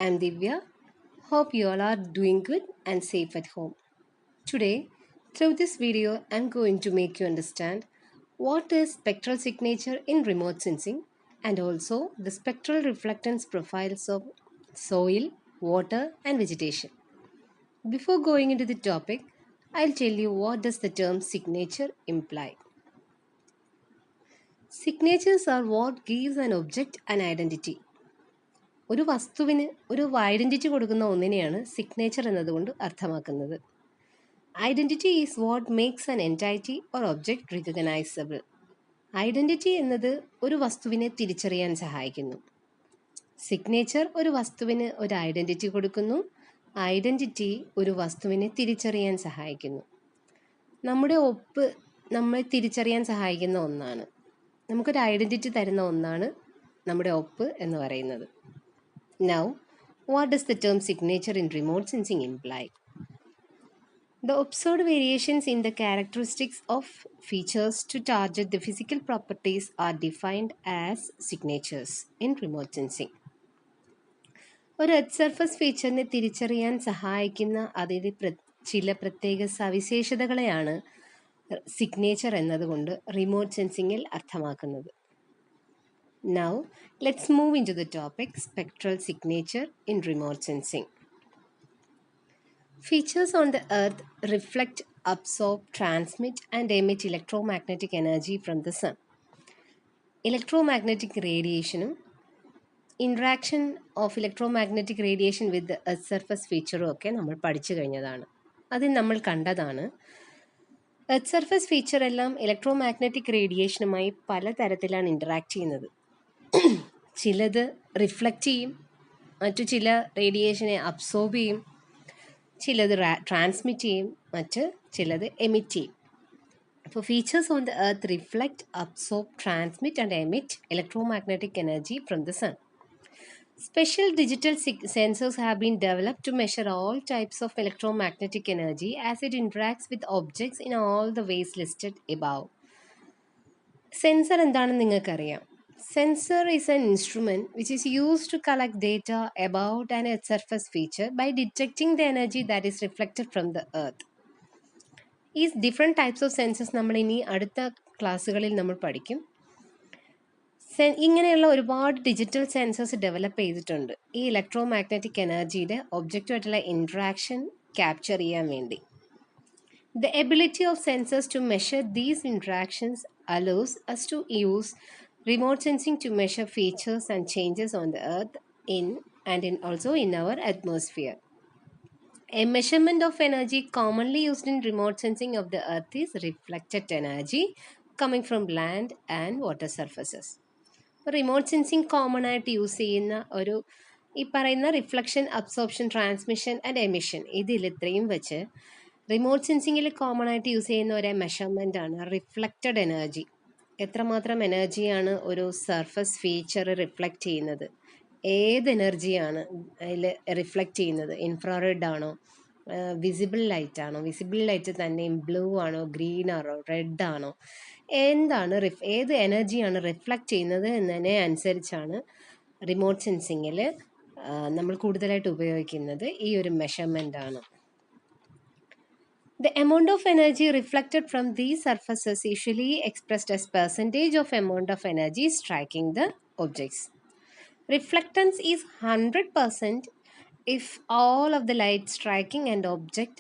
I'm Divya. Hope you all are doing good and safe at home. Today, through this video, I'm going to make you understand what is spectral signature in remote sensing and also the spectral reflectance profiles of soil, water, and vegetation. Before going into the topic, I'll tell you what does the term signature imply. Signatures are what gives an object an identity. ഒരു വസ്തുവിന് ഒരു identity കൊടുക്കുന്ന ഒന്നിനെയാണ് signature എന്നതുകൊണ്ട് അർത്ഥമാക്കുന്നത്. Identity is what makes an entity or object recognisable. Identity എന്നത് ഒരു വസ്തുവിനെ തിരിച്ചറിയാൻ സഹായിക്കുന്നു. സിഗ്നേച്ചർ ഒരു വസ്തുവിന് ഒരു ഐഡൻറ്റിറ്റി കൊടുക്കുന്നു. ഐഡൻറ്റിറ്റി ഒരു വസ്തുവിനെ തിരിച്ചറിയാൻ സഹായിക്കുന്നു. നമ്മുടെ ഒപ്പ് നമ്മളെ തിരിച്ചറിയാൻ സഹായിക്കുന്ന ഒന്നാണ്. നമുക്കൊരു ഐഡൻറ്റിറ്റി തരുന്ന ഒന്നാണ് നമ്മുടെ ഒപ്പ് എന്ന് പറയുന്നത്. Now, what does the term signature in remote sensing imply? The observed variations in the characteristics of features to target the physical properties are defined as signatures in remote sensing. ഒരു earth surface ഫീച്ചറിനെ തിരിച്ചറിയാൻ സഹായിക്കുന്ന അതിൻ്റെ ചില പ്രത്യേക സവിശേഷതകളെയാണ് signature എന്നതുകൊണ്ട് remote സെൻസിങ്ങിൽ അർത്ഥമാക്കുന്നത്. Now, let's move into the topic spectral signature in remote sensing. Features on the Earth reflect, absorb, transmit, and emit electromagnetic energy from the sun. Electromagnetic radiation, interaction of electromagnetic radiation with the Earth surface feature ഒക്കെ നമ്മൾ പഠിച്ചു കഴിഞ്ഞതാണ്. അതിൽ നമ്മൾ കണ്ടതാണ് earth surface feature എല്ലാം electromagnetic റേഡിയേഷനുമായി പലതരത്തിലാണ് interact ചെയ്യുന്നത്. ചിലത് റിഫ്ലക്റ്റ് ചെയ്യും, മറ്റു ചില റേഡിയേഷനെ അബ്സോർബ് ചെയ്യും, ചിലത് ട്രാൻസ്മിറ്റ് ചെയ്യും, മറ്റ് ചിലത് എമിറ്റ് ചെയ്യും. അപ്പോൾ features on the earth reflect, absorb, transmit and emit electromagnetic energy from the sun. Special digital sensors have been developed to measure all types of electromagnetic energy as it interacts with objects in all the ways listed above. Sensor എന്താണെന്ന് നിങ്ങൾക്കറിയാം. Sensor is an instrument which is used to collect data about an Earth surface feature by detecting the energy that is reflected from the Earth. ഈ different types of census നമ്മൾ ഇനി അടുത്ത ക്ലാസ്സുകളിൽ നമ്മൾ പഠിക്കും. ഇങ്ങനെയുള്ള ഒരുപാട് ഡിജിറ്റൽ സെൻസേഴ്സ് ഡെവലപ്പ് ചെയ്തിട്ടുണ്ട് ഈ ഇലക്ട്രോമാഗ്നറ്റിക് എനർജിയുടെ ഒബ്ജക്റ്റുമായിട്ടുള്ള ഇൻട്രാക്ഷൻ ക്യാപ്ചർ ചെയ്യാൻ വേണ്ടി. The ability of sensors to measure these interactions allows us to use remote sensing to measure features and changes on the Earth also in our atmosphere. A measurement of energy commonly used in remote sensing of the Earth is reflected energy coming from land and water surfaces. Remote sensing common ആയിട്ട് use ചെയ്യുന്ന ഈ പറയുന്ന reflection, absorption, transmission and emission, ഇതിൽ ഇത്രയും വെച്ച് remote സെൻസിങ്ങിൽ common ആയിട്ട് use ചെയ്യുന്ന ഒരു മെഷർമെൻ്റ് ആണ് റിഫ്ലക്റ്റഡ് എനർജി. എത്രമാത്രം എനർജിയാണ് ഒരു സർഫസ് ഫീച്ചർ റിഫ്ലക്റ്റ് ചെയ്യുന്നത്, ഏത് എനർജിയാണ് അതിൽ റിഫ്ലക്റ്റ് ചെയ്യുന്നത്, ഇൻഫ്രാറെഡ് ആണോ, വിസിബിൾ ലൈറ്റ് ആണോ, വിസിബിൾ ലൈറ്റ് തന്നെയും ബ്ലൂ ആണോ, ഗ്രീൻ ആണോ, റെഡ് ആണോ, എന്താണ് ഏത് എനർജിയാണ് റിഫ്ലക്റ്റ് ചെയ്യുന്നത് എന്നതിനെ അനുസരിച്ചാണ് റിമോട്ട് സെൻസിങ്ങിൽ നമ്മൾ കൂടുതലായിട്ട് ഉപയോഗിക്കുന്നത് ഈ ഒരു മെഷർമെൻ്റ് ആണ്. The amount of energy reflected from these surfaces is usually expressed as percentage of amount of energy striking the objects. Reflectance is 100% if all of the light striking an object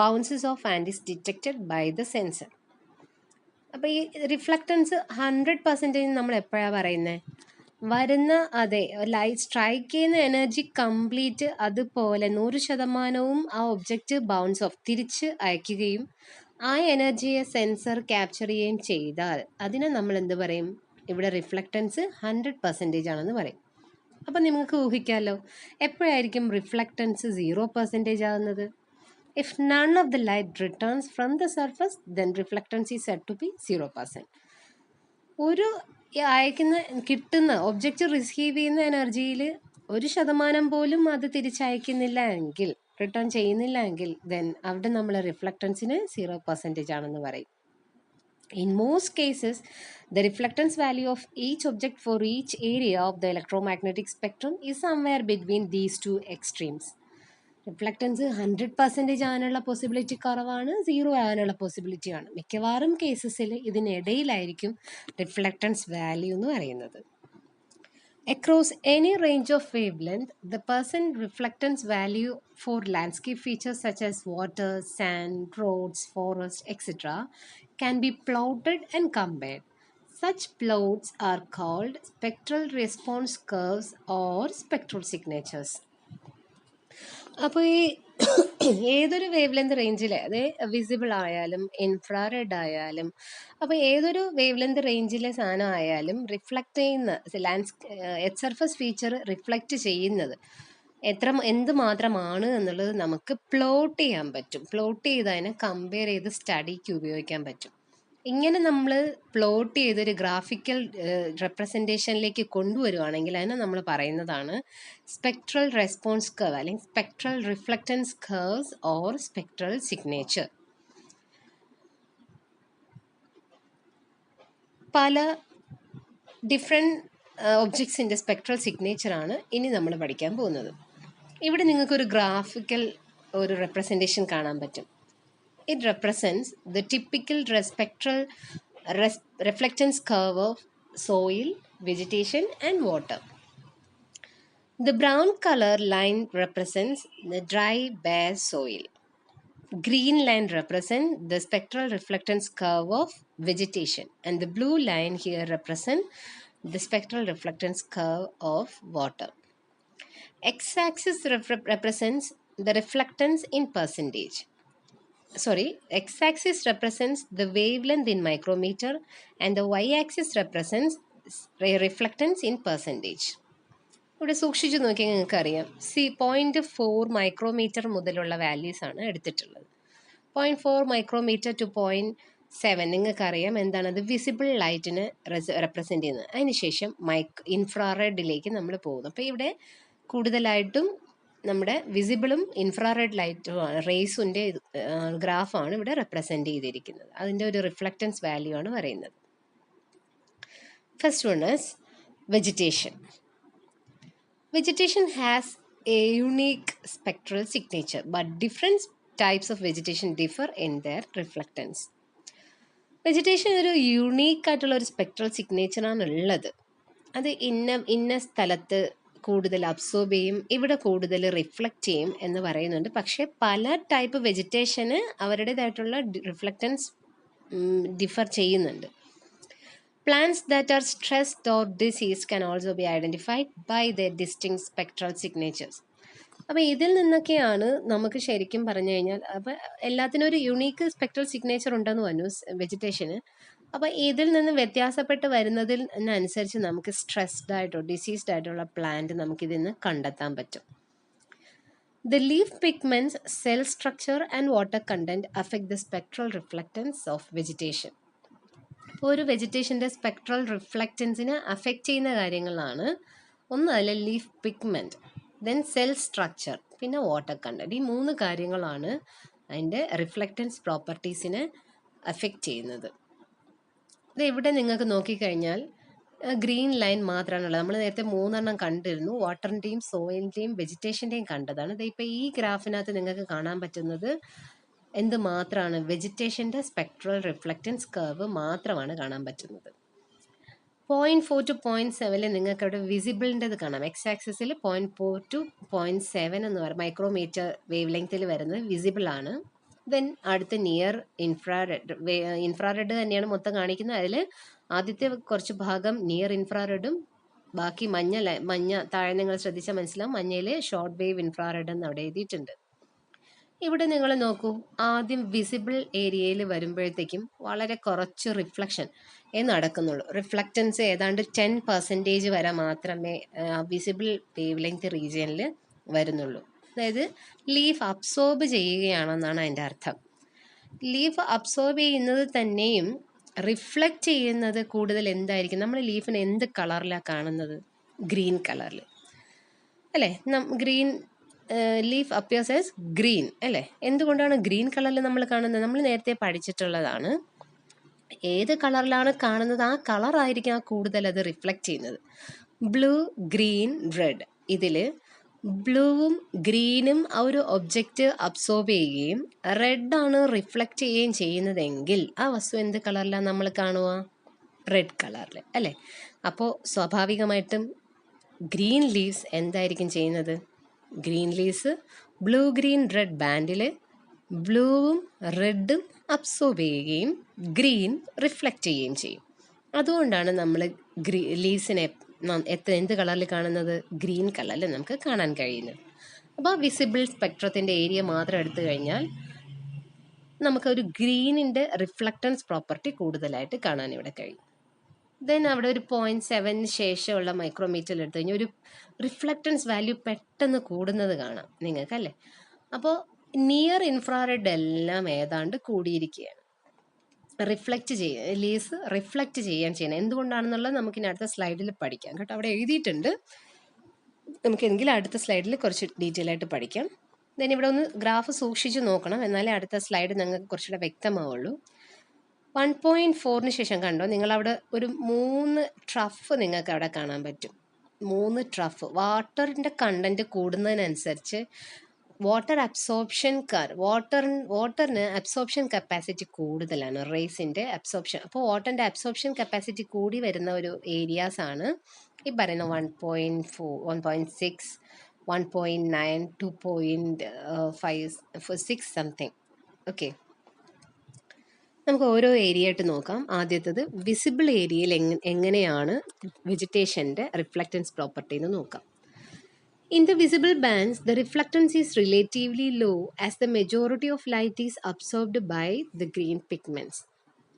bounces off and is detected by the sensor. അപ്പോൾ ഈ reflectance 100% നമ്മൾ എപ്പോഴാണ് പറയുന്നത്? വരുന്ന light strike ചെയ്യുന്ന energy complete അതുപോലെ 100% ആ object bounce of തിരിച്ച് അയക്കുകയും ആ എനർജിയെ സെൻസർ ക്യാപ്ചർ ചെയ്യുകയും ചെയ്താൽ അതിനെ നമ്മൾ എന്ത് പറയും? ഇവിടെ റിഫ്ലക്റ്റൻസ് 100% ആണെന്ന് പറയും. അപ്പം നിങ്ങൾക്ക് ഊഹിക്കാമല്ലോ എപ്പോഴായിരിക്കും റിഫ്ലക്റ്റൻസ് 0% ആകുന്നത്? If none of the light returns from the surface, then reflectance is said to be 0%. ഒരു കിട്ടുന്ന ഒബ്ജക്റ്റ് റിസീവ് ചെയ്യുന്ന എനർജിയിൽ 1% പോലും അത് തിരിച്ചയക്കുന്നില്ല എങ്കിൽ, റിട്ടേൺ ചെയ്യുന്നില്ല എങ്കിൽ, ദെൻ അവിടെ നമ്മൾ റിഫ്ലക്റ്റൻസിന് 0% ആണെന്ന് പറയും. In most cases, the reflectance value of each object for each area of the electromagnetic spectrum is somewhere between these two extremes. Reflectance 100% ആകാനുള്ള പോസിബിലിറ്റി കുറവാണ്, 0 ആകാനുള്ള പോസിബിലിറ്റി ആണ്. മിക്കവാറും കേസസിൽ ഇതിനിടയിലായിരിക്കും റിഫ്ലക്റ്റൻസ് വാല്യൂ എന്ന് പറയുന്നത്. Across any range of wavelength, the percent reflectance value for landscape features such as water, sand, roads, forests, etc. can be plotted and compared. Such plots are called spectral response curves or spectral signatures. അപ്പോൾ ഈ ഏതൊരു wave length റേഞ്ചിൽ, അത് visible ആയാലും infrared ആയാലും, അപ്പോൾ ഏതൊരു wave length റേഞ്ചിലെ സാധനം ആയാലും റിഫ്ലക്റ്റ് ചെയ്യുന്ന എർത്ത് സർഫസ് ഫീച്ചർ റിഫ്ലക്റ്റ് ചെയ്യുന്നത് എന്ത് മാത്രമാണ് എന്നുള്ളത് നമുക്ക് പ്ലോട്ട് ചെയ്യാൻ പറ്റും. പ്ലോട്ട് ചെയ്ത് അതിനെ കമ്പയർ ചെയ്ത് സ്റ്റഡിക്ക് ഉപയോഗിക്കാൻ പറ്റും. ഇങ്ങനെ നമ്മൾ പ്ലോട്ട് ചെയ്തൊരു ഗ്രാഫിക്കൽ റെപ്രസെൻറ്റേഷനിലേക്ക് കൊണ്ടുവരുവാണെങ്കിൽ അതിനെ നമ്മൾ പറയുന്നതാണ് സ്പെക്ട്രൽ റെസ്പോൺസ് കർവ് അല്ലെങ്കിൽ spectral reflectance curves or spectral signature. പല ഡിഫറെൻറ്റ് ഒബ്ജക്ട്സിൻ്റെ സ്പെക്ട്രൽ സിഗ്നേച്ചറാണ് ഇനി നമ്മൾ പഠിക്കാൻ പോകുന്നത്. ഇവിടെ നിങ്ങൾക്കൊരു ഗ്രാഫിക്കൽ ഒരു റെപ്രസെൻറ്റേഷൻ കാണാൻ പറ്റും. It represents the typical spectral reflectance curve of soil, vegetation and water. The brown color line represents the dry, bare soil. Green line represents the spectral reflectance curve of vegetation, and the blue line here represents the spectral reflectance curve of water. X-axis represents the reflectance in percentage. X-axis represents the wavelength in micrometer and the y-axis represents reflectance in percentage. ഇവിടെ സൂക്ഷിച്ചു നോക്കിയാൽ നിങ്ങൾക്ക് അറിയാം. 0.4 micrometer മുതലുള്ള values ആണ് എടുത്തിട്ടുള്ളത്. 0.4 micrometer to 0.7 നിങ്ങൾക്കറിയാം എന്താണത് വിസിബിൾ ലൈറ്റിന് റെപ്രസെൻ്റ് ചെയ്യുന്നത്. അതിനുശേഷം ഇൻഫ്രാറെഡിലേക്ക് നമ്മൾ പോകുന്നു. അപ്പോൾ ഇവിടെ കൂടുതലായിട്ടും നമ്മുടെ വിസിബിളും ഇൻഫ്രാറെഡ് ലൈറ്റും റേസിൻ്റെ ഗ്രാഫാണ് ഇവിടെ റെപ്രസെൻ്റ് ചെയ്തിരിക്കുന്നത്. അതിൻ്റെ ഒരു റിഫ്ലക്റ്റൻസ് വാല്യൂ ആണ് പറയുന്നത്. First one is vegetation. Vegetation has a unique spectral signature, but different types of vegetation differ in their reflectance. Vegetation ഒരു യൂണീക്ക് ആയിട്ടുള്ള ഒരു സ്പെക്ട്രൽ സിഗ്നേച്ചറാണ് ഉള്ളത്. അത് ഇന്ന സ്ഥലത്ത് കൂടുതൽ അബ്സോർബ് ചെയ്യും, ഇവിടെ കൂടുതൽ റിഫ്ലക്റ്റ് ചെയ്യും എന്ന് പറയുന്നുണ്ട്. പക്ഷേ പല ടൈപ്പ് വെജിറ്റേഷന് അവരുടേതായിട്ടുള്ള റിഫ്ലക്റ്റൻസ് ഡിഫർ ചെയ്യുന്നുണ്ട്. Plants that are stressed or diseased can also be identified by their distinct spectral signatures. അപ്പോൾ ഇതിൽ നിന്നൊക്കെയാണ് നമുക്ക് ശരിക്കും പറഞ്ഞു കഴിഞ്ഞാൽ, അപ്പോൾ എല്ലാത്തിനും ഒരു യുണീക്ക് സ്പെക്ട്രൽ സിഗ്നേച്ചർ ഉണ്ടെന്ന് പറഞ്ഞു വെജിറ്റേഷന്. അപ്പോൾ ഇതിൽ നിന്ന് വ്യത്യാസപ്പെട്ട് വരുന്നതിനനുസരിച്ച് നമുക്ക് സ്ട്രെസ്ഡ് ആയിട്ടോ ഡിസീസ്ഡ് ആയിട്ടുള്ള പ്ലാന്റ് നമുക്കിതിൽ നിന്ന് കണ്ടെത്താൻ പറ്റും. The leaf pigments, cell structure and water content affect the spectral reflectance of vegetation. അപ്പോൾ ഒരു വെജിറ്റേഷൻ്റെ സ്പെക്ട്രൽ റിഫ്ലക്റ്റൻസിനെ അഫക്റ്റ് ചെയ്യുന്ന കാര്യങ്ങളാണ് ഒന്ന് അതിലെ leaf pigment, then cell structure, പിന്നെ വാട്ടർ കണ്ടൻറ്റ്. ഈ 3 കാര്യങ്ങളാണ് അതിൻ്റെ റിഫ്ലക്റ്റൻസ് പ്രോപ്പർട്ടീസിനെ അഫക്റ്റ് ചെയ്യുന്നത്. ഇത് ഇവിടെ നിങ്ങൾക്ക് നോക്കിക്കഴിഞ്ഞാൽ ഗ്രീൻ ലൈൻ മാത്രമാണുള്ളത്. നമ്മൾ നേരത്തെ 3 കണ്ടിരുന്നു, വാട്ടറിൻ്റെയും സോയിലിൻ്റെയും വെജിറ്റേഷൻ്റെയും കണ്ടതാണ്. ഇത് ഇപ്പോൾ ഈ ഗ്രാഫിനകത്ത് നിങ്ങൾക്ക് കാണാൻ പറ്റുന്നത് എന്ത് മാത്രമാണ്, വെജിറ്റേഷൻ്റെ സ്പെക്ട്രൽ റിഫ്ലക്റ്റൻസ് കർവ് മാത്രമാണ് കാണാൻ പറ്റുന്നത്. 0.4 to 0.7 നിങ്ങൾക്ക് അവിടെ വിസിബിളിൻ്റെത് കാണാം. എക്സ് ആക്സിസിൽ 0.4 to 0.7 എന്ന് പറയും മൈക്രോമീറ്റർ വേവ് ലെങ്ത്തിൽ വരുന്നത് വിസിബിൾ ആണ്. ദെൻ അടുത്ത് നിയർ ഇൻഫ്രാറെഡ് തന്നെയാണ് മൊത്തം കാണിക്കുന്നത്. അതിൽ ആദ്യത്തെ കുറച്ച് ഭാഗം നിയർ ഇൻഫ്രാറെഡും ബാക്കി മഞ്ഞ താഴെ നിങ്ങൾ ശ്രദ്ധിച്ചാൽ മനസ്സിലാവും, മഞ്ഞയിൽ ഷോർട്ട് വേവ് ഇൻഫ്രാറെഡ് എന്ന് അവിടെ എഴുതിയിട്ടുണ്ട്. ഇവിടെ നിങ്ങൾ നോക്കൂ, ആദ്യം വിസിബിൾ ഏരിയയിൽ വരുമ്പോഴത്തേക്കും വളരെ കുറച്ച് റിഫ്ലക്ഷൻ നടക്കുന്നുള്ളൂ. റിഫ്ലക്റ്റൻസ് ഏതാണ്ട് 10% വരെ മാത്രമേ വിസിബിൾ വേവ് ലെങ്ത് റീജിയനിൽ വരുന്നുള്ളൂ. അതായത് ലീഫ് അബ്സോർബ് ചെയ്യുകയാണെന്നാണ് അതിൻ്റെ അർത്ഥം. ലീഫ് അബ്സോർബ് ചെയ്യുന്നത് തന്നെയും റിഫ്ലക്റ്റ് ചെയ്യുന്നത് കൂടുതൽ എന്തായിരിക്കും, നമ്മൾ ലീഫിന് എന്ത് കളറിലാണ് കാണുന്നത്, ഗ്രീൻ കളറിൽ അല്ലേ. Green leaf appears as green അല്ലേ. എന്തുകൊണ്ടാണ് ഗ്രീൻ കളറിൽ നമ്മൾ കാണുന്നത്? നമ്മൾ നേരത്തെ പഠിച്ചിട്ടുള്ളതാണ് ഏത് കളറിലാണ് കാണുന്നത് ആ കളറായിരിക്കും ആ കൂടുതൽ അത് റിഫ്ലക്റ്റ് ചെയ്യുന്നത്. Blue, green, red. ഇതിൽ ബ്ലൂവും ഗ്രീനും ആ ഒരു ഒബ്ജക്റ്റ് അബ്സോർബ് ചെയ്യുകയും റെഡാണ് റിഫ്ലക്റ്റ് ചെയ്യുകയും ചെയ്യുന്നതെങ്കിൽ ആ വസ്തു എന്ത് കളറിലാണ് നമ്മൾ കാണുക? റെഡ് കളറിൽ അല്ലേ? അപ്പോൾ സ്വാഭാവികമായിട്ടും ഗ്രീൻ ലീവ്സ് എന്തായിരിക്കും ചെയ്യുന്നത്? Green leaves blue green red ബാൻഡിൽ ബ്ലൂവും റെഡും അബ്സോർബ് ചെയ്യുകയും ഗ്രീൻ റിഫ്ലക്റ്റ് ചെയ്യുകയും ചെയ്യും. അതുകൊണ്ടാണ് നമ്മൾ ലീവ്സിനെ എന്ത് കളറിൽ കാണുന്നത്? ഗ്രീൻ കളറിൽ നമുക്ക് കാണാൻ കഴിയുന്നത്. അപ്പോൾ വിസിബിൾ സ്പെക്ട്രത്തിൻ്റെ ഏരിയ മാത്രം എടുത്തു കഴിഞ്ഞാൽ നമുക്കൊരു ഗ്രീനിൻ്റെ റിഫ്ലക്റ്റൻസ് പ്രോപ്പർട്ടി കൂടുതലായിട്ട് കാണാൻ ഇവിടെ കഴിയും. ദെൻ അവിടെ ഒരു 0.7 ശേഷമുള്ള മൈക്രോമീറ്ററിൽ എടുത്തു കഴിഞ്ഞാൽ ഒരു റിഫ്ലക്റ്റൻസ് വാല്യൂ പെട്ടെന്ന് കൂടുന്നത് കാണാം നിങ്ങൾക്കല്ലേ? അപ്പോൾ നിയർ ഇൻഫ്രാറെഡ് എല്ലാം ഏതാണ്ട് കൂടിയിരിക്കുകയാണ്. ലീവ്സ് റിഫ്ലക്റ്റ് ചെയ്യാൻ ചെയ്യണം. എന്തുകൊണ്ടാണെന്നുള്ളത് നമുക്കിനി അടുത്ത സ്ലൈഡിൽ പഠിക്കാം കേട്ടോ. അവിടെ എഴുതിയിട്ടുണ്ട്, നമുക്കെങ്കിലും അടുത്ത സ്ലൈഡിൽ കുറച്ച് ഡീറ്റെയിൽ ആയിട്ട് പഠിക്കാം. ദെൻ ഇവിടെ ഒന്ന് ഗ്രാഫ് സൂക്ഷിച്ച് നോക്കണം, എന്നാലേ അടുത്ത സ്ലൈഡ് നിങ്ങൾക്ക് കുറച്ചുകൂടെ വ്യക്തമാവുള്ളൂ. 1.4 ശേഷം കണ്ടോ, നിങ്ങളവിടെ ഒരു 3 ട്രഫ് നിങ്ങൾക്ക് അവിടെ കാണാൻ പറ്റും. 3 ട്രഫ്. വാട്ടറിൻ്റെ കണ്ടൻറ്റ് കൂടുന്നതിനനുസരിച്ച് വാട്ടറിന് അബ്സോർപ്ഷൻ കപ്പാസിറ്റി കൂടുതലാണ്, റേസിൻ്റെ അബ്സോർപ്ഷൻ. അപ്പോൾ വാട്ടറിൻ്റെ അബ്സോർപ്ഷൻ കപ്പാസിറ്റി കൂടി വരുന്ന ഒരു ഏരിയാസ് ആണ് ഈ പറയുന്ന 1.4, 1.6, 1.9, 2.56 സംതിങ്. ഓക്കെ, നമുക്ക് ഓരോ ഏരിയ ആയിട്ട് നോക്കാം. ആദ്യത്തേത് വിസിബിൾ ഏരിയയിൽ എങ്ങനെയാണ് വെജിറ്റേഷൻ്റെ റിഫ്ലക്റ്റൻസ് പ്രോപ്പർട്ടി എന്ന് നോക്കാം. In the visible bands, the reflectance is relatively low as the majority of light is absorbed by the green pigments.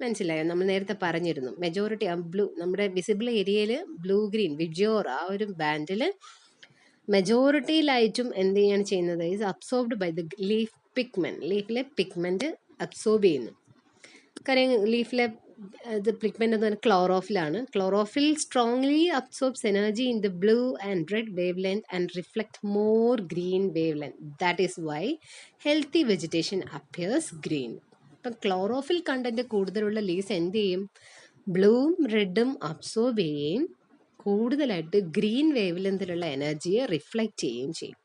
മനസ്സിലായോ? നമ്മൾ നേരത്തെ പറഞ്ഞിരുന്നു മെജോറിറ്റി ബ്ലൂ, നമ്മുടെ വിസിബിൾ ഏരിയയിൽ ബ്ലൂ ഗ്രീൻ വിജിയോർ ആ ഒരു ബാൻഡിൽ മെജോറിറ്റി ലൈറ്റും എന്ത് ചെയ്യാണ് ചെയ്യുന്നത്? Is absorbed by the leaf pigment. ലീഫിലെ പിഗ്മെൻറ്റ് അബ്സോർബ് ചെയ്യുന്നു. കാര്യം ലീഫിലെ പിഗ്മെന്റ് എന്ന് പറഞ്ഞാൽ ക്ലോറോഫിലാണ്. Chlorophyll strongly absorbs energy in the blue and red wavelength and reflect more green wavelength. That is why healthy vegetation appears green. ഇപ്പം chlorophyll content കൂടുതലുള്ള leaves എന്ത് ചെയ്യും? ബ്ലൂവും റെഡും അബ്സോർബ് ചെയ്യുകയും കൂടുതലായിട്ട് ഗ്രീൻ വേവ് ലെങ്തിലുള്ള എനർജിയെ റിഫ്ലക്റ്റ് ചെയ്യുകയും ചെയ്യും.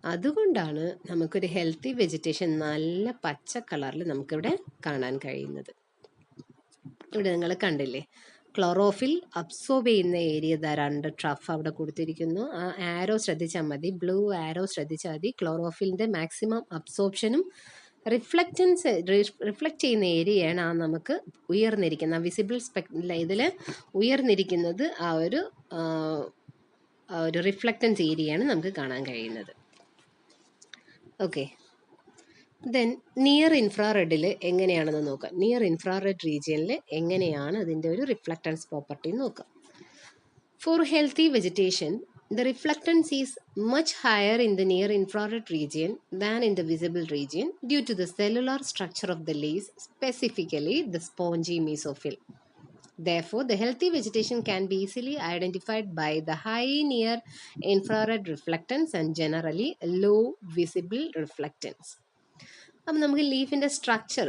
അതുകൊണ്ടാണ് നമുക്കൊരു ഹെൽത്തി വെജിറ്റേഷൻ നല്ല പച്ച കളറിൽ നമുക്കിവിടെ കാണാൻ കഴിയുന്നത്. ഇവിടെ നിങ്ങൾ കണ്ടില്ലേ, ക്ലോറോഫിൽ അബ്സോർബ് ചെയ്യുന്ന ഏരിയ 2 ട്രഫ് അവിടെ കൊടുത്തിരിക്കുന്നു. ആ ആരോ ശ്രദ്ധിച്ചാൽ മതി, ബ്ലൂ ആരോ ശ്രദ്ധിച്ചാൽ മതി. ക്ലോറോഫിലിൻ്റെ മാക്സിമം അബ്സോർപ്ഷനും റിഫ്ലക്റ്റ് ചെയ്യുന്ന ഏരിയയാണ് ആ നമുക്ക് ഉയർന്നിരിക്കുന്ന വിസിബിൾ ഇതിൽ ഉയർന്നിരിക്കുന്നത്. ആ ഒരു റിഫ്ലക്റ്റൻസ് ഏരിയയാണ് നമുക്ക് കാണാൻ കഴിയുന്നത്. ഓക്കെ, ദെൻ നിയർ ഇൻഫ്രാറെഡിൽ എങ്ങനെയാണെന്ന് നോക്കാം. നിയർ ഇൻഫ്രാറെഡ് റീജിയനിൽ എങ്ങനെയാണ് അതിൻ്റെ ഒരു റിഫ്ലക്റ്റൻസ് പ്രോപ്പർട്ടി നോക്കാം. Four healthy vegetation the reflectance is much higher in the near infrared region than in the visible region due to the cellular structure of the leaves, specifically the spongy mesophyll. Therefore, the healthy vegetation can be easily identified by the high near infrared reflectance and generally low visible reflectance. അപ്പം നമുക്ക് ലീഫിൻ്റെ structure,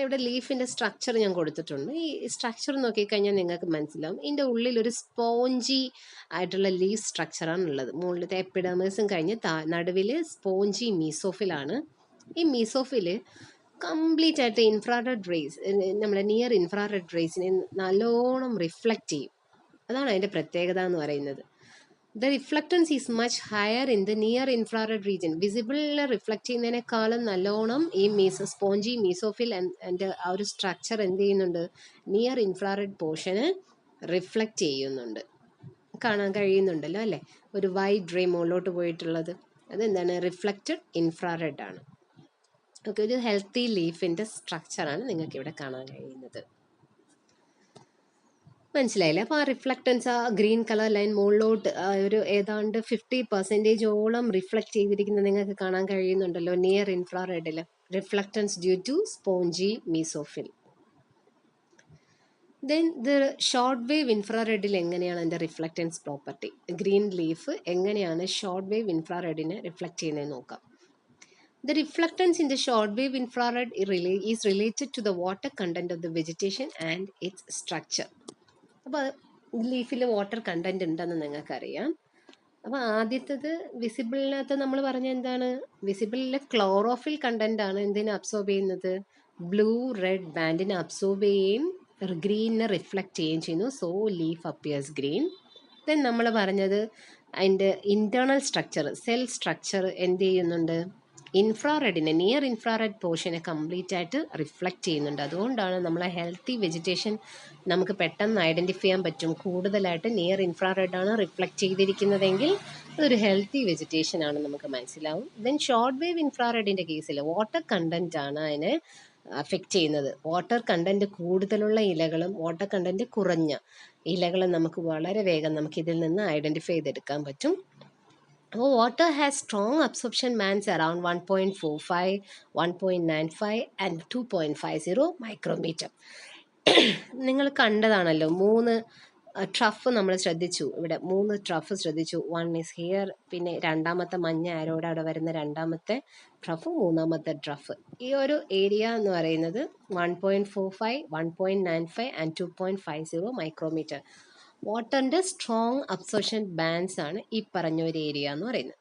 ഇവിടെ ലീഫിൻ്റെ structure ഞാൻ കൊടുത്തിട്ടുണ്ട്. ഈ structure നോക്കിക്കഴിഞ്ഞാൽ നിങ്ങൾക്ക് മനസ്സിലാവും ഇതിൻ്റെ ഉള്ളിൽ ഒരു സ്പോഞ്ചി ആയിട്ടുള്ള ലീഫ് സ്ട്രക്ചറാണ് ഉള്ളത്. മുകളിലത്തെ എപ്പിഡെർമിസും കഴിഞ്ഞ് നടുവിൽ സ്പോഞ്ചി മീസോഫിലാണ്. ഈ മീസോഫിൽ കംപ്ലീറ്റ് ആയിട്ട് ഇൻഫ്രാറെഡ് റേസ്, നമ്മുടെ നിയർ ഇൻഫ്രാറെഡ് റേസിനെ നല്ലോണം റിഫ്ലക്റ്റ് ചെയ്യും. അതാണ് അതിൻ്റെ പ്രത്യേകത എന്ന് പറയുന്നത്. The reflectance is much higher in the near infrared region. വിസിബിളിൽ റിഫ്ലക്റ്റ് ചെയ്യുന്നതിനേക്കാളും നല്ലോണം ഈ സ്പോഞ്ചി മീസോഫിൽ ആൻഡ് ആ ഒരു സ്ട്രക്ചർ എന്ത് ചെയ്യുന്നുണ്ട്? നിയർ ഇൻഫ്രാറെഡ് പോർഷന് റിഫ്ലക്റ്റ് ചെയ്യുന്നുണ്ട്. കാണാൻ കഴിയുന്നുണ്ടല്ലോ അല്ലേ? ഒരു വൈറ്റ് റേ മുകളിലോട്ട് പോയിട്ടുള്ളത് അതെന്താണ്? റിഫ്ലക്റ്റഡ് ഇൻഫ്രാറെഡ് ആണ്. ഓക്കെ, ഒരു ഹെൽത്തി ലീഫിൻ്റെ സ്ട്രക്ചറാണ് നിങ്ങൾക്ക് ഇവിടെ കാണാൻ കഴിയുന്നത്. മനസ്സിലായില്ലേ? അപ്പോൾ ആ റിഫ്ലക്റ്റൻസ്, ആ ഗ്രീൻ കളർ ലൈൻ മുകളിലോട്ട് ഒരു ഏതാണ്ട് 50% റിഫ്ലക്റ്റ് ചെയ്തിരിക്കുന്നത് നിങ്ങൾക്ക് കാണാൻ കഴിയുന്നുണ്ടല്ലോ നിയർ ഇൻഫ്രാറെഡിൽ. Reflectance due to spongy mesophyll. Then the short wave ഇൻഫ്രാറെഡിൽ എങ്ങനെയാണ് അതിൻ്റെ റിഫ്ലക്റ്റൻസ് പ്രോപ്പർട്ടി? ഗ്രീൻ ലീഫ് എങ്ങനെയാണ് ഷോർട്ട് വേവ് ഇൻഫ്രാറെഡിനെ റിഫ്ലക്റ്റ് ചെയ്യുന്നത് നോക്കാം. The reflectance in the shortwave infrared is related to the water content of the vegetation and its structure. അപ്പോൾ ലീഫിൽ water content ഉണ്ടെന്ന് നിങ്ങൾക്കറിയാം. അപ്പോൾ ആദ്യത്തേത് വിസിബിളിനകത്ത് നമ്മൾ പറഞ്ഞ എന്താണ്, വിസിബിളിലെ ക്ലോറോഫിൽ കണ്ടന്റ് ആണ് എന്തിനെ അബ്സോർബ് ചെയ്യുന്നത്, ബ്ലൂ റെഡ് ബാൻഡിനെ അബ്സോർബ് ചെയ്യുകയും ഗ്രീനിനെ റിഫ്ലക്റ്റ് ചെയ്യുകയും ചെയ്യുന്നു. So leaf appears green. Then നമ്മൾ പറഞ്ഞത് അതിൻ്റെ ഇൻറ്റേർണൽ സ്ട്രക്ചർ, സെൽ സ്ട്രക്ചർ എന്ത് ചെയ്യുന്നുണ്ട്, ഇൻഫ്രാറെഡിനെ, നിയർ ഇൻഫ്രാറെഡ് പോർഷനെ കംപ്ലീറ്റ് ആയിട്ട് റിഫ്ലക്റ്റ് ചെയ്യുന്നുണ്ട്. അതുകൊണ്ടാണ് നമ്മളെ ഹെൽത്തി വെജിറ്റേഷൻ നമുക്ക് പെട്ടെന്ന് ഐഡൻറ്റിഫൈ ചെയ്യാൻ പറ്റും. കൂടുതലായിട്ട് നിയർ ഇൻഫ്രാറെഡാണ് റിഫ്ലക്റ്റ് ചെയ്തിരിക്കുന്നതെങ്കിൽ അതൊരു ഹെൽത്തി വെജിറ്റേഷൻ ആണ് നമുക്ക് മനസ്സിലാവും. ദെൻ ഷോർട്ട് വേവ് ഇൻഫ്രാറെഡിൻ്റെ കേസിൽ വാട്ടർ കണ്ടന്റ് ആണ് അതിനെ അഫക്റ്റ് ചെയ്യുന്നത്. വാട്ടർ കണ്ടന്റ് കൂടുതലുള്ള ഇലകളും വാട്ടർ കണ്ടന്റ് കുറഞ്ഞ ഇലകളും നമുക്ക് വളരെ വേഗം നമുക്ക് ഇതിൽ നിന്ന് ഐഡൻറ്റിഫൈ ചെയ്തെടുക്കാൻ പറ്റും. അപ്പോൾ water has strong absorption bands around 1.45, 1.95 and 2.50 micrometer. നിങ്ങൾ കണ്ടതാണല്ലോ, 3 ട്രഫ് നമ്മൾ ശ്രദ്ധിച്ചു. ഇവിടെ 3 ട്രഫ് ശ്രദ്ധിച്ചു. 1 ഈസ് ഹിയർ, പിന്നെ രണ്ടാമത്തെ മഞ്ഞ ആരോടെ അവിടെ വരുന്ന രണ്ടാമത്തെ ട്രഫ്, മൂന്നാമത്തെ ട്രഫ്. ഈ ഒരു ഏരിയ എന്ന് പറയുന്നത് 1.45, 1.95 ആൻഡ് 2.50 മൈക്രോമീറ്റർ. വാട്ടറിൻ്റെ സ്ട്രോങ് അബ്സോർപ്ഷൻ ബാൻഡ്സ് ആണ് ഈ പറഞ്ഞ ഒരു ഏരിയ എന്ന് പറയുന്നത്.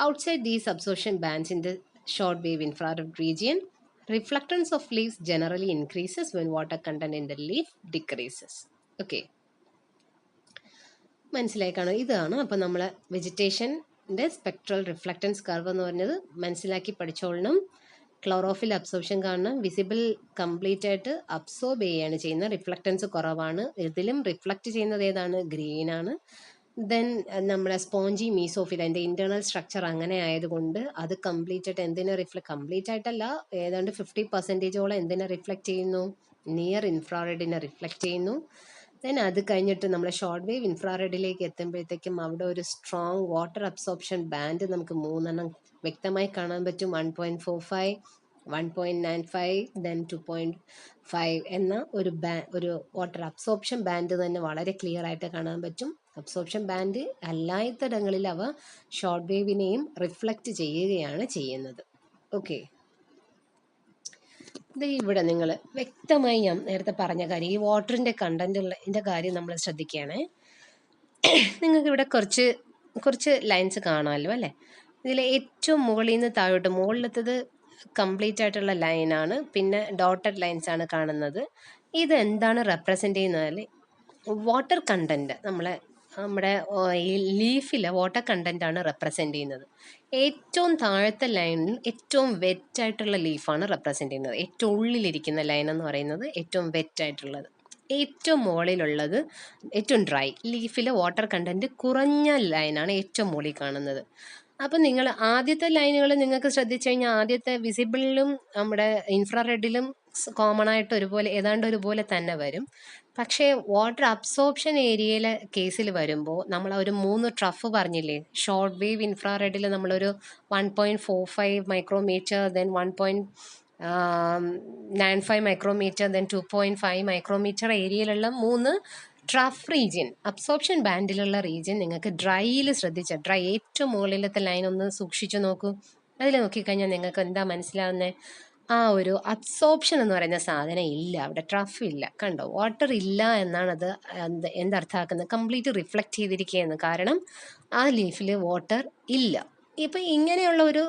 Outside these absorption bands in the short wave infrared region, reflectance of leaves generally increases when water content in the leaf decreases. Okay, മനസ്സിലായി കാണും. ഇതാണ് അപ്പോൾ നമ്മൾ വെജിറ്റേഷൻ്റെ സ്പെക്ട്രൽ റിഫ്ലക്റ്റൻസ് കർവ് എന്ന് പറഞ്ഞത് മനസ്സിലാക്കി പഠിച്ചോളണം. ക്ലോറോഫിൽ അബ്സോർപ്ഷൻ കാണണം, വിസിബിൾ കംപ്ലീറ്റ് ആയിട്ട് അബ്സോർബ് ചെയ്യുകയാണ് ചെയ്യുന്നത്, റിഫ്ലക്റ്റൻസ് കുറവാണ്. ഇതിലും റിഫ്ലക്റ്റ് ചെയ്യുന്നത് ഏതാണ്, ഗ്രീൻ ആണ്. ദെൻ നമ്മുടെ സ്പോഞ്ചി മീസോഫിൽ അതിൻ്റെ ഇൻറ്റേർണൽ സ്ട്രക്ചർ അങ്ങനെ ആയതുകൊണ്ട് അത് കംപ്ലീറ്റ് ആയിട്ട് എന്തിനെ കംപ്ലീറ്റ് ആയിട്ടല്ല, ഏതാണ്ട് 50% എന്തിനെ റിഫ്ലക്റ്റ് ചെയ്യുന്നു, നിയർ ഇൻഫ്രാറെഡിനെ റിഫ്ലക്റ്റ് ചെയ്യുന്നു. ദെൻ അത് കഴിഞ്ഞിട്ട് നമ്മൾ ഷോർട്ട് വേവ് ഇൻഫ്രാറെഡിലേക്ക് എത്തുമ്പോഴത്തേക്കും അവിടെ ഒരു സ്ട്രോങ് വാട്ടർ അബ്സോർപ്ഷൻ ബാൻഡ് നമുക്ക് 3 വ്യക്തമായി കാണാൻ പറ്റും. 1.45, 1.95, ദെൻ 2.5 എന്ന ഒരു വാട്ടർ അബ്സോർപ്ഷൻ ബാൻഡ് തന്നെ വളരെ ക്ലിയർ ആയിട്ട് കാണാൻ പറ്റും. അബ്സോർപ്ഷൻ ബാൻഡ് എല്ലായിടങ്ങളിൽ അവ ഷോർട്ട് വേവിനെയും റിഫ്ലക്റ്റ് ചെയ്യുകയാണ് ചെയ്യുന്നത്. ഓക്കെ, ഇത് ഇവിടെ നിങ്ങൾ വ്യക്തമായി ഞാൻ നേരത്തെ പറഞ്ഞ കാര്യം, ഈ വാട്ടറിൻ്റെ കണ്ടൻറ്റിൻ്റെ കാര്യം നമ്മൾ ശ്രദ്ധിക്കുകയാണേ. നിങ്ങൾക്ക് ഇവിടെ കുറച്ച് ലൈൻസ് കാണാമല്ലോ അല്ലേ. ഇതിൽ ഏറ്റവും മുകളിൽ നിന്ന് താഴോട്ട്, മുകളിലത്തത് കംപ്ലീറ്റ് ആയിട്ടുള്ള ലൈനാണ്, പിന്നെ ഡോട്ടഡ് ലൈൻസ് ആണ് കാണുന്നത്. ഇത് എന്താണ് റെപ്രസെൻ്റ് ചെയ്യുന്നത്, വാട്ടർ കണ്ടൻറ്റ്, നമ്മുടെ ഈ ലീഫിലെ വാട്ടർ കണ്ടൻ്റ് ആണ് റെപ്രസെൻ്റ് ചെയ്യുന്നത്. ഏറ്റവും താഴത്തെ ലൈനിൽ ഏറ്റവും വെറ്റായിട്ടുള്ള ലീഫാണ് റെപ്രസെൻ്റ് ചെയ്യുന്നത്. ഏറ്റവും ഉള്ളിലിരിക്കുന്ന ലൈൻ എന്ന് പറയുന്നത് ഏറ്റവും വെറ്റായിട്ടുള്ളത്. ഏറ്റവും മുകളിലുള്ളത് ഏറ്റവും ഡ്രൈ, ലീഫിലെ വാട്ടർ കണ്ടൻറ്റ് കുറഞ്ഞ ലൈനാണ് ഏറ്റവും മുകളിൽ കാണുന്നത്. അപ്പം നിങ്ങൾ ആദ്യത്തെ ലൈനുകൾ നിങ്ങൾക്ക് ശ്രദ്ധിച്ചു കഴിഞ്ഞാൽ ആദ്യത്തെ വിസിബിളിലും നമ്മുടെ ഇൻഫ്രാറെഡിലും കോമൺ ആയിട്ട് ഏതാണ്ട് ഒരുപോലെ തന്നെ വരും. പക്ഷേ വാട്ടർ അബ്സോർപ്ഷൻ ഏരിയയിലെ കേസിൽ വരുമ്പോൾ നമ്മൾ ഒരു 3 ട്രഫ് പറഞ്ഞില്ലേ, ഷോർട്ട് വേവ് ഇൻഫ്രാറെഡിൽ നമ്മളൊരു 1.45 micrometer, then 1.95 micrometer, then 2.5 micrometer ഏരിയയിലുള്ള 3 ട്രഫ് റീജിയൻ, അബ്സോർപ്ഷൻ ബാൻഡിലുള്ള റീജിയൻ നിങ്ങൾക്ക് ഡ്രൈയിൽ ശ്രദ്ധിച്ചാൽ, ഡ്രൈ ഏറ്റവും മുകളിലത്തെ ലൈൻ ഒന്ന് സൂക്ഷിച്ചു നോക്കൂ. അതിൽ നോക്കിക്കഴിഞ്ഞാൽ നിങ്ങൾക്ക് എന്താ മനസ്സിലാവുന്നത്, ആ ഒരു അബ്സോർപ്ഷൻ എന്ന് പറയുന്ന സാധനം ഇല്ല, അവിടെ ട്രഫ് ഇല്ല. കണ്ടോ, വാട്ടർ ഇല്ല എന്നാണ് അത് എന്തർത്ഥമാക്കുന്നത്, കംപ്ലീറ്റ് റിഫ്ലക്റ്റ് ചെയ്തിരിക്കുകയെന്ന്. കാരണം ആ ലീഫിൽ വാട്ടർ ഇല്ല. ഇപ്പം ഇങ്ങനെയുള്ള ഒരു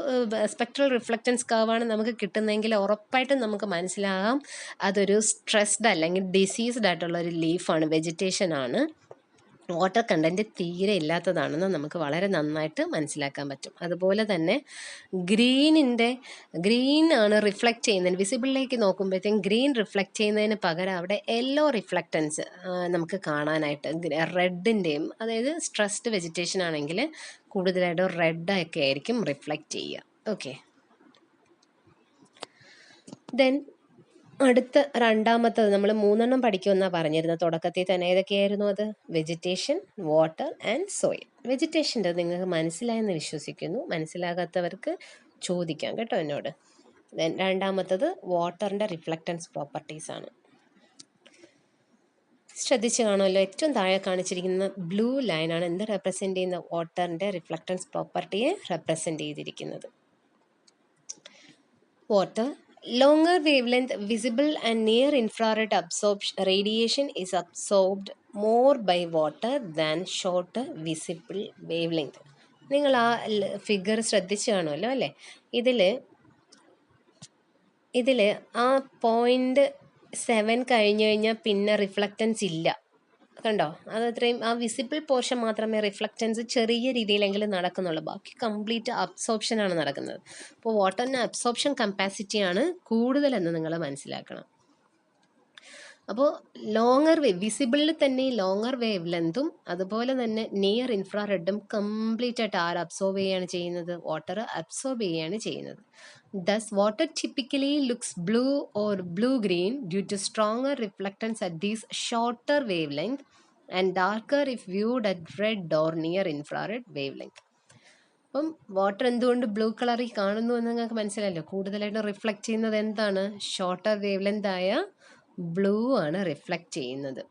സ്പെക്ട്രൽ റിഫ്ലക്റ്റൻസ് കർവാണ് നമുക്ക് കിട്ടുന്നതെങ്കിൽ ഉറപ്പായിട്ടും നമുക്ക് മനസ്സിലാകാം അതൊരു സ്ട്രെസ്ഡ് അല്ലെങ്കിൽ ഡിസീസ്ഡ് ആയിട്ടുള്ള ഒരു ലീഫാണ്, വെജിറ്റേഷൻ ആണ്, വാട്ടർ കണ്ടൻറ്റ് തീരെ ഇല്ലാത്തതാണെന്ന് നമുക്ക് വളരെ നന്നായിട്ട് മനസ്സിലാക്കാൻ പറ്റും. അതുപോലെ തന്നെ ഗ്രീൻ ആണ് റിഫ്ലക്റ്റ് ചെയ്യുന്നതിന്, വിസിബിളിലേക്ക് നോക്കുമ്പോഴത്തേക്കും ഗ്രീൻ റിഫ്ലക്റ്റ് ചെയ്യുന്നതിന് പകരം അവിടെ യെല്ലോ റിഫ്ലക്റ്റൻസ് നമുക്ക് കാണാനായിട്ട്, റെഡിൻ്റെയും, അതായത് സ്ട്രെസ്ഡ് വെജിറ്റേഷൻ ആണെങ്കിൽ കൂടുതലായിട്ടും റെഡൊക്കെ ആയിരിക്കും റിഫ്ലക്റ്റ് ചെയ്യുക. ഓക്കെ, ദെൻ അടുത്ത രണ്ടാമത്തത് നമ്മൾ 3 പഠിക്കുമെന്നാണ് പറഞ്ഞിരുന്നത് തുടക്കത്തിൽ തന്നെ. ഏതൊക്കെയായിരുന്നു അത്, വെജിറ്റേഷൻ, വാട്ടർ ആൻഡ് സോയിൽ. വെജിറ്റേഷൻ്റെ നിങ്ങൾക്ക് മനസ്സിലായെന്ന് വിശ്വസിക്കുന്നു, മനസ്സിലാകാത്തവർക്ക് ചോദിക്കാം കേട്ടോ എന്നോട്. ദെൻ രണ്ടാമത്തത് വാട്ടറിൻ്റെ റിഫ്ലക്റ്റൻസ് പ്രോപ്പർട്ടീസ് ആണ്. ശ്രദ്ധിച്ച് കാണുമല്ലോ, ഏറ്റവും താഴെ കാണിച്ചിരിക്കുന്ന ബ്ലൂ ലൈനാണ് എന്ത് റെപ്രസെൻ്റ് ചെയ്യുന്ന, വാട്ടറിൻ്റെ റിഫ്ലക്റ്റൻസ് പ്രോപ്പർട്ടിയെ റെപ്രസെൻ്റ് ചെയ്തിരിക്കുന്നത്. Water. Longer wavelength visible and near infrared radiation is absorbed more by water than shorter visible wavelength. നിങ്ങൾ ആ ഫിഗർ ശ്രദ്ധിച്ചു കാണുമല്ലോ അല്ലേ? ഇതിൽ ആ 0.7 കഴിഞ്ഞു കഴിഞ്ഞാൽ പിന്നെ റിഫ്ലക്റ്റൻസ് ഇല്ല. കണ്ടോ? അത് അത്രയും ആ വിസിബിൾ പോർഷൻ മാത്രമേ റിഫ്ലക്റ്റൻസ് ചെറിയ രീതിയിലെങ്കിലും നടക്കുന്നുള്ളൂ. ബാക്കി കംപ്ലീറ്റ് അബ്സോർപ്ഷനാണ് നടക്കുന്നത്. അപ്പോൾ വാട്ടറിന് അബ്സോർപ്ഷൻ കപ്പാസിറ്റിയാണ് കൂടുതലെന്ന് നിങ്ങൾ മനസ്സിലാക്കണം. അപ്പോൾ ലോങ്ങർ വിസിബിളിൽ തന്നെ ലോങ്ങർ വേവ് ലെങ്തും അതുപോലെ തന്നെ നിയർ ഇൻഫ്രാറെഡും കംപ്ലീറ്റ് ആയിട്ട് അബ്സോർബ് ചെയ്യുകയാണ് ചെയ്യുന്നത്, വാട്ടർ അബ്സോർബ് ചെയ്യുകയാണ് ചെയ്യുന്നത്. Thus, water typically looks blue or blue-green due to stronger reflectance at these shorter wavelength and darker if viewed at red or near infrared wavelength. അപ്പം water എന്തുകൊണ്ട് blue കളറിൽ കാണുന്നു എന്ന് നിങ്ങൾക്ക് മനസ്സിലായല്ലോ. കൂടുതലായിട്ട് റിഫ്ലക്റ്റ് ചെയ്യുന്നത് എന്താണ്? ഷോർട്ടർ വേവ് ലെങ്ത് ആയ ബ്ലൂ ആണ് റിഫ്ലക്റ്റ് ചെയ്യുന്നത്.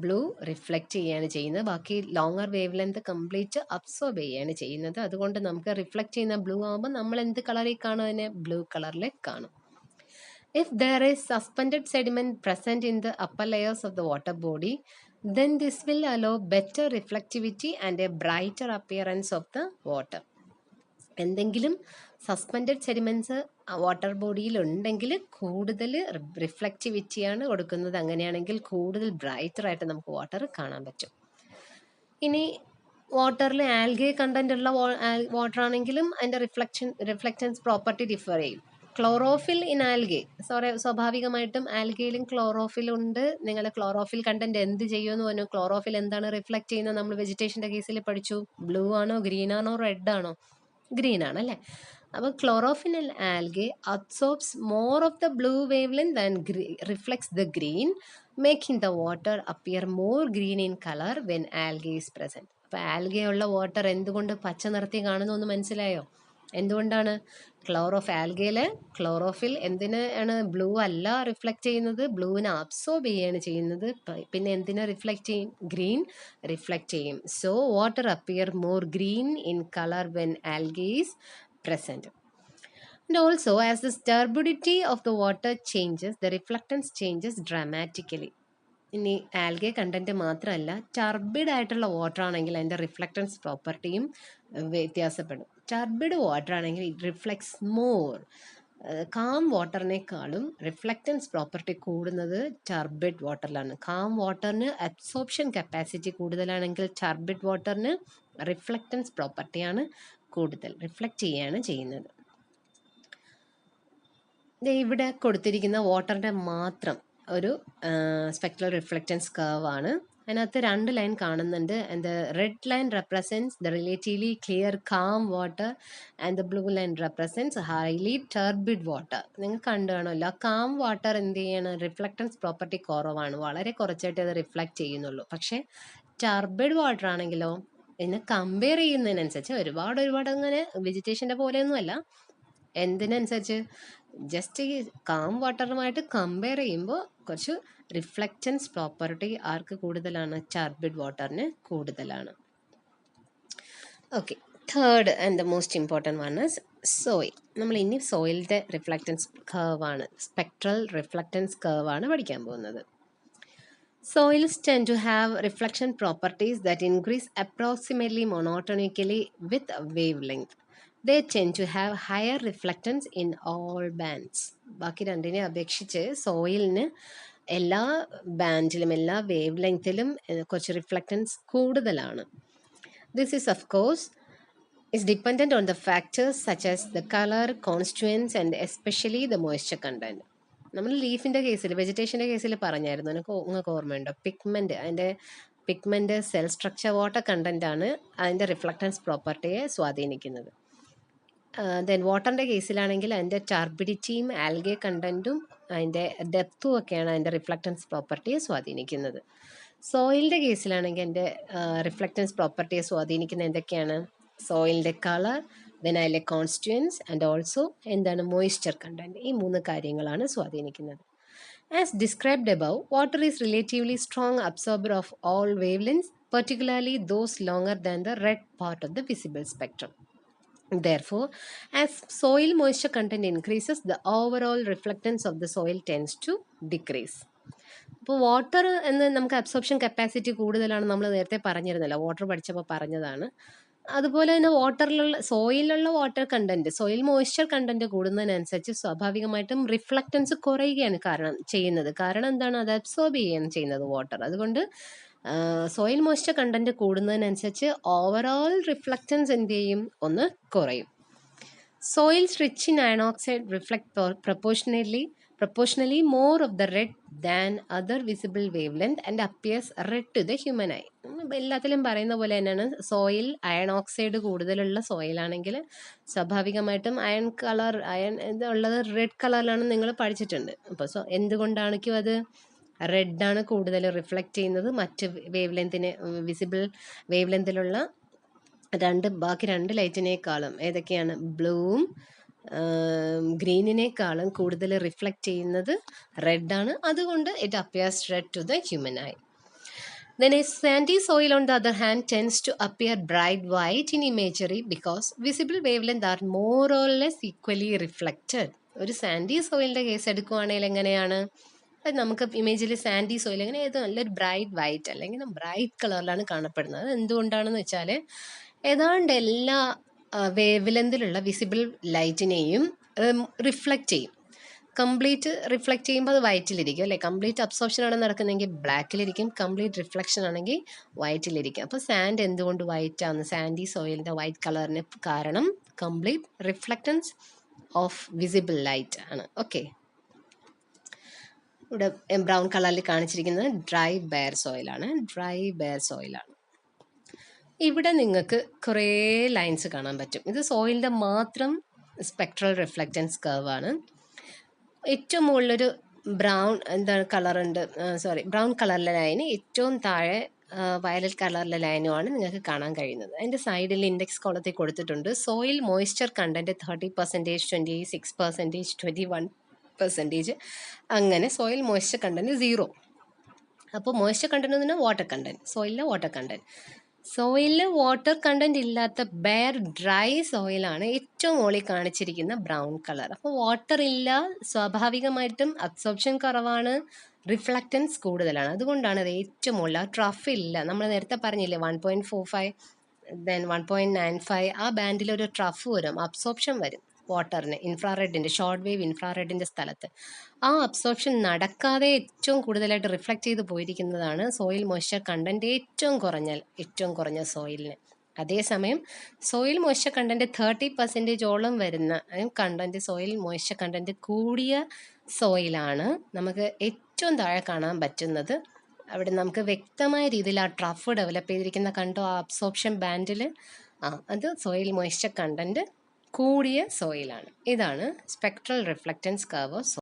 ബ്ലൂ റിഫ്ലക്റ്റ് ചെയ്യുകയാണ് ചെയ്യുന്നത്. ബാക്കി longer wave length complete absorb ചെയ്യുകയാണ് ചെയ്യുന്നത്. അതുകൊണ്ട് നമുക്ക് റിഫ്ലക്റ്റ് ചെയ്യുന്ന ബ്ലൂ ആകുമ്പോൾ നമ്മൾ എന്ത് കളറിൽ കാണും? അതിനെ ബ്ലൂ കളറിൽ കാണും. If there is suspended sediment present in the upper layers of the water body, then this will allow better reflectivity and a brighter appearance of the water. എന്തെങ്കിലും സസ്പെൻഡഡ് സെഡിമെൻറ്റ്സ് വാട്ടർ ബോഡിയിൽ ഉണ്ടെങ്കിൽ കൂടുതൽ റിഫ്ലക്റ്റിവിറ്റിയാണ് കൊടുക്കുന്നത്. അങ്ങനെയാണെങ്കിൽ കൂടുതൽ ബ്രൈറ്ററായിട്ട് നമുക്ക് വാട്ടർ കാണാൻ പറ്റും. ഇനി വാട്ടറിൽ ആൽഗെ കണ്ടന്റ് ഉള്ള വാട്ടർ ആണെങ്കിലും അതിൻ്റെ റിഫ്ലക്റ്റൻസ് പ്രോപ്പർട്ടി ഡിഫർ ചെയ്യും. ക്ലോറോഫിൽ ഇൻ ആൽഗെ, സ്വാഭാവികമായിട്ടും ആൽഗയിലും ക്ലോറോഫിൽ ഉണ്ട്. നിങ്ങൾ ക്ലോറോഫിൽ കണ്ടന്റ് എന്ത് ചെയ്യുമെന്ന് പറഞ്ഞു. ക്ലോറോഫിൽ എന്താണ് റിഫ്ലക്റ്റ് ചെയ്യുന്നത്? നമ്മൾ വെജിറ്റേഷൻ്റെ കേസിൽ പഠിച്ചു. ബ്ലൂ ആണോ, ഗ്രീൻ ആണോ, റെഡ് ആണോ? ഗ്രീൻ ആണ് അല്ലേ? അപ്പോൾ chlorophyll algae absorbs more of the blue wave length and reflects the green, making the water appear more green in colour when algae is present. അപ്പോൾ ആൽഗെ ഉള്ള വാട്ടർ എന്തുകൊണ്ട് പച്ച നിറത്തി കാണുന്നു എന്ന് മനസ്സിലായോ? എന്തുകൊണ്ടാണ്? ആൽഗയിലെ ക്ലോറോഫിൽ എന്തിനാണ് ബ്ലൂ അല്ല റിഫ്ലക്റ്റ് ചെയ്യുന്നത്? ബ്ലൂവിനെ അബ്സോർബ് ചെയ്യുകയാണ് ചെയ്യുന്നത്. പിന്നെ എന്തിനാ റിഫ്ലക്റ്റ് ചെയ്യും? ഗ്രീൻ റിഫ്ലക്റ്റ് ചെയ്യും. So water appear more green in colour when algae is present. And also, as the turbidity of the water changes, the reflectance changes dramatically. ഇനി ആൽഗെ കണ്ടന്റ് മാത്രമല്ല, turbid ആയിട്ടുള്ള water ആണെങ്കിൽ അതിൻ്റെ reflectance പ്രോപ്പർട്ടിയും വ്യത്യാസപ്പെടും. Turbid water ആണെങ്കിൽ it reflects more. Calm വാട്ടറിനേക്കാളും reflectance property കൂടുന്നത് ടർബിഡ് വാട്ടറിലാണ്. കാം വാട്ടറിന് അബ്സോർപ്ഷൻ കപ്പാസിറ്റി കൂടുതലാണെങ്കിൽ ടർബിഡ് വാട്ടറിന് റിഫ്ലക്റ്റൻസ് പ്രോപ്പർട്ടിയാണ് കൂടുതൽ, റിഫ്ലക്റ്റ് ചെയ്യുകയാണ് ചെയ്യുന്നത്. ഇവിടെ കൊടുത്തിരിക്കുന്ന വാട്ടറിൻ്റെ മാത്രം ഒരു സ്പെക്ട്രൽ റിഫ്ലക്റ്റൻസ് കർവ് ആണ്. അതിനകത്ത് 2 ലൈൻ കാണുന്നുണ്ട്. And the red line represents the relatively clear calm water and the blue line represents highly turbid water. നിങ്ങൾ കണ്ടു കാണുമല്ലോ. കാം വാട്ടർ എന്ത് ചെയ്യണം? റിഫ്ലക്റ്റൻസ് പ്രോപ്പർട്ടി കുറവാണ്, വളരെ കുറച്ചായിട്ട് അത് റിഫ്ലക്റ്റ് ചെയ്യുന്നുള്ളൂ. പക്ഷേ ടർബിഡ് വാട്ടർ ആണെങ്കിലോ ഇതിനെ കമ്പയർ ചെയ്യുന്നതിനനുസരിച്ച് ഒരുപാട് അങ്ങനെ വെജിറ്റേഷൻ്റെ പോലെയൊന്നുമല്ല. എന്തിനനുസരിച്ച്? ജസ്റ്റ് ഈ കാം വാട്ടറുമായിട്ട് കമ്പയർ ചെയ്യുമ്പോൾ കുറച്ച് റിഫ്ലക്റ്റൻസ് പ്രോപ്പർട്ടി ആർക്ക് കൂടുതലാണ്? ടർബിഡ് വാട്ടറിന് കൂടുതലാണ്. Okay, third and the most important one is soil. നമ്മൾ ഇനി സോയിലിൻ്റെ റിഫ്ലക്റ്റൻസ് കർവാണ്, സ്പെക്ട്രൽ റിഫ്ലക്റ്റൻസ് കർവാണ് പഠിക്കാൻ പോകുന്നത്. Soils tend to have reflection properties that increase approximately monotonically with wavelength. They tend to have higher reflectance in all bands. ബാക്കി രണ്ടിനെ അപേക്ഷിച്ച് സോയിലിന് എല്ലാ ബാൻഡിലും എല്ലാ wave ലെങ്ത്തിലും കുറച്ച് റിഫ്ലക്റ്റൻസ് കൂടുതലാണ്. This is of course is dependent on the factors such as the color, constituents and especially the moisture content. നമ്മൾ ലീഫിൻ്റെ കേസിൽ, വെജിറ്റേഷൻ്റെ കേസിൽ പറഞ്ഞായിരുന്നു, നിങ്ങൾക്ക് ഓർമ്മയുണ്ടോ? പിഗ്മെൻറ്റ് സെൽ സ്ട്രക്ചർ വാട്ടർ കണ്ടൻ്റാണ് അതിൻ്റെ റിഫ്ലക്റ്റൻസ് പ്രോപ്പർട്ടിയെ സ്വാധീനിക്കുന്നത്. ദെൻ വാട്ടറിൻ്റെ കേസിലാണെങ്കിൽ അതിൻ്റെ ടർബിഡിറ്റിയും ആൽഗെ കണ്ടൻറ്റും അതിൻ്റെ ഡെപ്തും ഒക്കെയാണ് അതിൻ്റെ റിഫ്ലക്റ്റൻസ് പ്രോപ്പർട്ടിയെ സ്വാധീനിക്കുന്നത്. സോയിലിൻ്റെ കേസിലാണെങ്കിൽ അതിൻ്റെ റിഫ്ലക്റ്റൻസ് പ്രോപ്പർട്ടിയെ സ്വാധീനിക്കുന്ന എന്തൊക്കെയാണ്? സോയിലിൻ്റെ കളർ, then അതിലെ കോൺസ്റ്റുവൻസ് ആൻഡ് ഓൾസോ എന്താണ്? Moisture content. ഈ 3 കാര്യങ്ങളാണ് സ്വാധീനിക്കുന്നത്. As described above, water is relatively strong absorber of all wavelengths, particularly those longer than the red part of the visible spectrum. Therefore, as soil moisture content increases, the overall reflectance of the soil tends to decrease. അപ്പോൾ water എന്ന് നമുക്ക് absorption capacity കൂടുതലാണ്, നമ്മൾ നേരത്തെ പറഞ്ഞിരുന്നല്ലോ, water പഠിച്ചപ്പോൾ പറഞ്ഞതാണ്. അതുപോലെ തന്നെ സോയിലുള്ള water content, soil moisture content കൂടുന്നതിനനുസരിച്ച് സ്വാഭാവികമായിട്ടും റിഫ്ലക്റ്റൻസ് കുറയുകയാണ് കാരണം എന്താണ്, അത് അബ്സോർബ് ചെയ്യുകയാണ് ചെയ്യുന്നത് വാട്ടർ. അതുകൊണ്ട് സോയിൽ മോയ്സ്ചർ കണ്ടന്റ് കൂടുന്നതിനനുസരിച്ച് ഓവറോൾ റിഫ്ലക്റ്റൻസ് എന്ത് ചെയ്യും, ഒന്ന് കുറയും. Soils rich in iron oxide reflect proportionally more of the red than other visible wavelength and appears red to the human eye. എല്ലാത്തിലും പറയുന്ന പോലെ തന്നെയാണ്, സോയിൽ അയൺ ഓക്സൈഡ് കൂടുതലുള്ള സോയിലാണെങ്കിൽ സ്വാഭാവികമായിട്ടും അയൺ ഇതുള്ളത് റെഡ് കളറിലാണ് നിങ്ങൾ പഠിച്ചിട്ടുണ്ട്. അപ്പോൾ എന്തുകൊണ്ടാണെങ്കിലും അത് റെഡാണ് കൂടുതൽ റിഫ്ലക്റ്റ് ചെയ്യുന്നത് മറ്റ് വിസിബിൾ വേവ് ലെങ്തിലുള്ള ബാക്കി രണ്ട് ലൈറ്റിനേക്കാളും. ഏതൊക്കെയാണ്? ബ്ലൂവും ഗ്രീനിനേക്കാളും കൂടുതൽ റിഫ്ലക്റ്റ് ചെയ്യുന്നത് റെഡാണ്. അതുകൊണ്ട് it appears red to the human eye. Then a sandy soil on the other hand tends to appear bright white in imagery because visible wavelengths are more or less equally reflected. ഒരു Sandy സോയിലിൻ്റെ case എടുക്കുവാണെങ്കിൽ എങ്ങനെയാണ്, അത് നമുക്ക് ഇമേജിൽ Sandy soil എങ്ങനെ നല്ലൊരു bright white അല്ലെങ്കിൽ bright കളറിലാണ് കാണപ്പെടുന്നത്. അത് എന്തുകൊണ്ടാണെന്ന് വെച്ചാൽ ഏതാണ്ട് എല്ലാ വേവ് ലെങ്തിലുള്ള വിസിബിൾ ലൈറ്റിനെയും റിഫ്ലക്റ്റ് ചെയ്യും. കംപ്ലീറ്റ് റിഫ്ലക്റ്റ് ചെയ്യുമ്പോൾ അത് വൈറ്റിലിരിക്കും അല്ലേ. കംപ്ലീറ്റ് അബ്സോർപ്ഷൻ ആണ് നടക്കുന്നതെങ്കിൽ ബ്ലാക്കിലിരിക്കും, കംപ്ലീറ്റ് റിഫ്ലക്ഷൻ ആണെങ്കിൽ വൈറ്റിലിരിക്കും. അപ്പോൾ സാൻഡ് എന്തുകൊണ്ട് വൈറ്റ് ആണ്? സാൻഡി സോയിലിൻ്റെ വൈറ്റ് കളറിന് കാരണം complete reflectance of visible light ആണ്. ഓക്കെ, ഇവിടെ ബ്രൗൺ കളറിൽ കാണിച്ചിരിക്കുന്നത് ഡ്രൈ ബെയർ സോയിലാണ്. ഇവിടെ നിങ്ങൾക്ക് കുറേ ലൈൻസ് കാണാൻ പറ്റും. ഇത് സോയിലിൻ്റെ മാത്രം സ്പെക്ട്രൽ റിഫ്ലക്റ്റൻസ് കർവാണ്. ഏറ്റവും മുകളിലൊരു ബ്രൗൺ കളറിലെ ലൈന്, ഏറ്റവും താഴെ വയലറ്റ് കളറിലെ ലൈനുമാണ് നിങ്ങൾക്ക് കാണാൻ കഴിയുന്നത്. അതിൻ്റെ സൈഡിൽ ഇൻഡെക്സ് കോളത്തിൽ കൊടുത്തിട്ടുണ്ട് സോയിൽ മോയ്സ്ചർ കണ്ടൻറ്റ് 30%, 26%, 21%. അങ്ങനെ സോയിൽ മോയ്സ്ചർ കണ്ടൻറ്റ് 0. അപ്പോൾ മോയ്സ്ചർ കണ്ടൻറ്റ് എന്ന് പറഞ്ഞാൽ വാട്ടർ കണ്ടൻറ്റ്, സോയിലിലെ വാട്ടർ കണ്ടൻറ്റ്. സോയിലിൽ വാട്ടർ കണ്ടൻറ്റ് ഇല്ലാത്ത ബെയർ ഡ്രൈ സോയിലാണ് ഏറ്റവും മുകളിൽ കാണിച്ചിരിക്കുന്ന ബ്രൗൺ കളർ. അപ്പോൾ വാട്ടർ ഇല്ല, സ്വാഭാവികമായിട്ടും അബ്സോർപ്ഷൻ കുറവാണ്, റിഫ്ലക്റ്റൻസ് കൂടുതലാണ്. അതുകൊണ്ടാണ് അത് ഏറ്റവും മുകളിൽ. ആ ട്രഫ് ഇല്ല, നമ്മൾ നേരത്തെ പറഞ്ഞില്ലേ 1.45 ദെൻ 1.95 ആ ബാൻഡിലൊരു ട്രഫ് വരും, അബ്സോർപ്ഷൻ വരും വാട്ടറിന്, ഷോർട്ട് വേവ് ഇൻഫ്രാറെഡിൻ്റെ സ്ഥലത്ത്. ആ അബ്സോർപ്ഷൻ നടക്കാതെ ഏറ്റവും കൂടുതലായിട്ട് റിഫ്ലക്റ്റ് ചെയ്ത് പോയിരിക്കുന്നതാണ് സോയിൽ മോയ്സ്ചർ കണ്ടൻറ്റ് ഏറ്റവും കുറഞ്ഞ സോയിലിന്. അതേസമയം സോയിൽ മോയ്സ്ചർ കണ്ടൻറ്റ് 30% വരുന്ന സോയിൽ മോയ്സ്ചർ കണ്ടൻറ്റ് കൂടിയ സോയിലാണ് നമുക്ക് ഏറ്റവും താഴെ കാണാൻ പറ്റുന്നത്. അവിടെ നമുക്ക് വ്യക്തമായ രീതിയിൽ ആ ട്രഫ് ഡെവലപ്പ് ചെയ്തിരിക്കുന്ന കണ്ടോ, ആ അബ്സോർപ്ഷൻ ബാൻഡിൽ, അത് സോയിൽ മോയ്സ്ചർ കണ്ടൻറ്റ് കൂടിയ സോയിലാണ്. ഇതാണ് spectral reflectance curve of soil.